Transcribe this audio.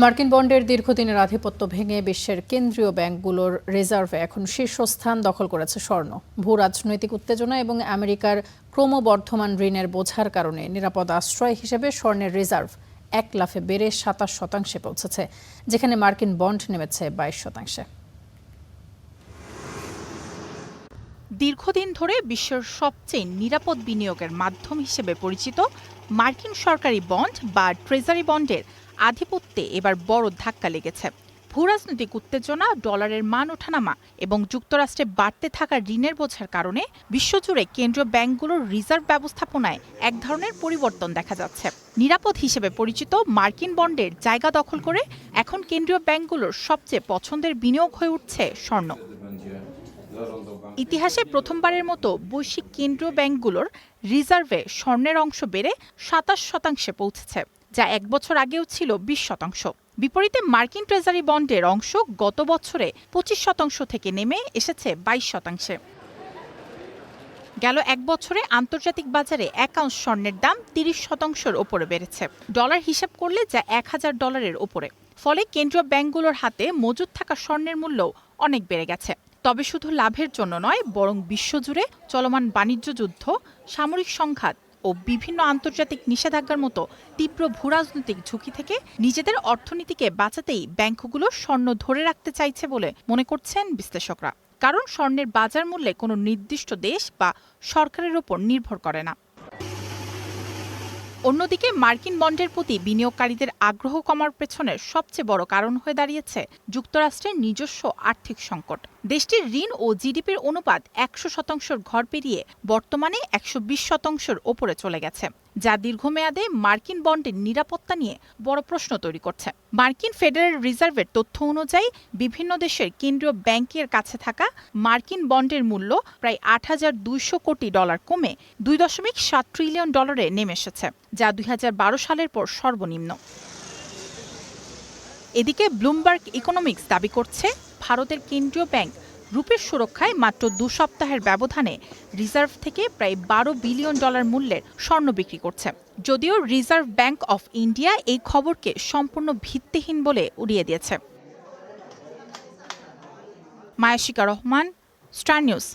মার্কিন বন্ডের দীর্ঘদিনের আধিপত্য ভেঙে বিশ্বের কেন্দ্রীয় ব্যাংকগুলোর রিজার্ভে এখন শীর্ষস্থান দখল করেছে স্বর্ণ। ভূরাজনৈতিক উত্তেজনা এবং আমেরিকার ক্রমবর্ধমান ঋণের বোঝার কারণে নিরাপদ আশ্রয় হিসেবে স্বর্ণের রিজার্ভ এক লাফে বেড়ে ২৭% পৌঁছেছে, যেখানে মার্কিন বন্ড নেমেছে ২২%। দীর্ঘদিন ধরে বিশ্বের সবচেয়ে নিরাপদ বিনিয়োগের মাধ্যম হিসেবে পরিচিত মার্কিন সরকারি বন্ড বা ট্রেজারি বন্ডের আধিপত্যে এবার বড় ধাক্কা লেগেছে। ভূরাজনৈতিক উত্তেজনা, ডলারের মান ওঠানামা এবং যুক্তরাষ্ট্রে বাড়তে থাকা ঋণের বোঝার কারণে বিশ্বজুড়ে কেন্দ্রীয় ব্যাংকগুলোর রিজার্ভ ব্যবস্থাপনায় এক ধরনের পরিবর্তন দেখা যাচ্ছে। নিরাপদ হিসেবে পরিচিত মার্কিন বন্ডের জায়গা দখল করে এখন কেন্দ্রীয় ব্যাংকগুলোর সবচেয়ে পছন্দের বিনিয়োগ হয়ে উঠছে স্বর্ণ। ইতিহাসে প্রথমবারের মতো বৈশ্বিক কেন্দ্রীয় ব্যাংকগুলোর রিজার্ভে স্বর্ণের অংশ বেড়ে ২৭% পৌঁছেছে, যা এক বছর আগেও ছিল ২০%। বিপরীতে মার্কিন ট্রেজারি বন্ডের অংশ গত বছরে ২৫% থেকে নেমে এসেছে ২২%। গেল এক বছরে আন্তর্জাতিক বাজারে এক আউন্স স্বর্ণের দাম ৩০%-র ওপরে বেড়েছে, ডলার হিসাব করলে যা $১,০০০-এর ওপরে। ফলে কেন্দ্রীয় ব্যাংকগুলোর হাতে মজুদ থাকা স্বর্ণের মূল্যও অনেক বেড়ে গেছে। তবে শুধু লাভের জন্য নয়, বরং বিশ্বজুড়ে চলমান বাণিজ্য যুদ্ধ, সামরিক সংঘাত ও বিভিন্ন আন্তর্জাতিক নিষেধাজ্ঞার মতো তীব্র ভূরাজনৈতিক ঝুঁকি থেকে নিজেদের অর্থনীতিকে বাঁচাতেই ব্যাংকগুলো স্বর্ণ ধরে রাখতে চাইছে বলে মনে করছেন বিশ্লেষকরা। কারণ স্বর্ণের বাজার মূল্যে কোনো নির্দিষ্ট দেশ বা সরকারের ওপর নির্ভর করে না। অন্যদিকে মার্কিন বন্ডের প্রতি বিনিয়োগকারীদের আগ্রহ কমার পেছনে সবচেয়ে বড় কারণ হয়ে দাঁড়িয়েছে যুক্তরাষ্ট্রের নিজস্ব আর্থিক সংকট। দেশটির ঋণ ও জিডিপির অনুপাত ১০০%-র ঘর পেরিয়ে বর্তমানে ১২০%-র ওপরে চলে গেছে, যা দীর্ঘমেয়াদে মার্কিন বন্ডের নিরাপত্তা নিয়ে বড় প্রশ্ন তৈরি করছে। মার্কিন ফেডারেল রিজার্ভের তথ্য অনুযায়ী বিভিন্ন দেশের কেন্দ্রীয় ব্যাংকের কাছে থাকা মার্কিন বন্ডের মূল্য প্রায় $৮,২০০ কোটি কমে $২.৭ ট্রিলিয়ন নেমে এসেছে, যা ২০১২ সালের পর সর্বনিম্ন। এদিকে ব্লুমবার্গ ইকোনমিক্স দাবি করছে, ভারতের কেন্দ্রীয় ব্যাংক রুপির সুরক্ষায় মাত্র ২ সপ্তাহের ব্যবধানে রিজার্ভ থেকে প্রায় $১২ বিলিয়ন মূল্যের স্বর্ণ বিক্রি করছে। যদিও রিজার্ভ ব্যাংক অফ ইন্ডিয়া এই খবরকে সম্পূর্ণ ভিত্তিহীন বলে উড়িয়ে দিয়েছে। মায়াশিকা রহমান, স্টার নিউজ।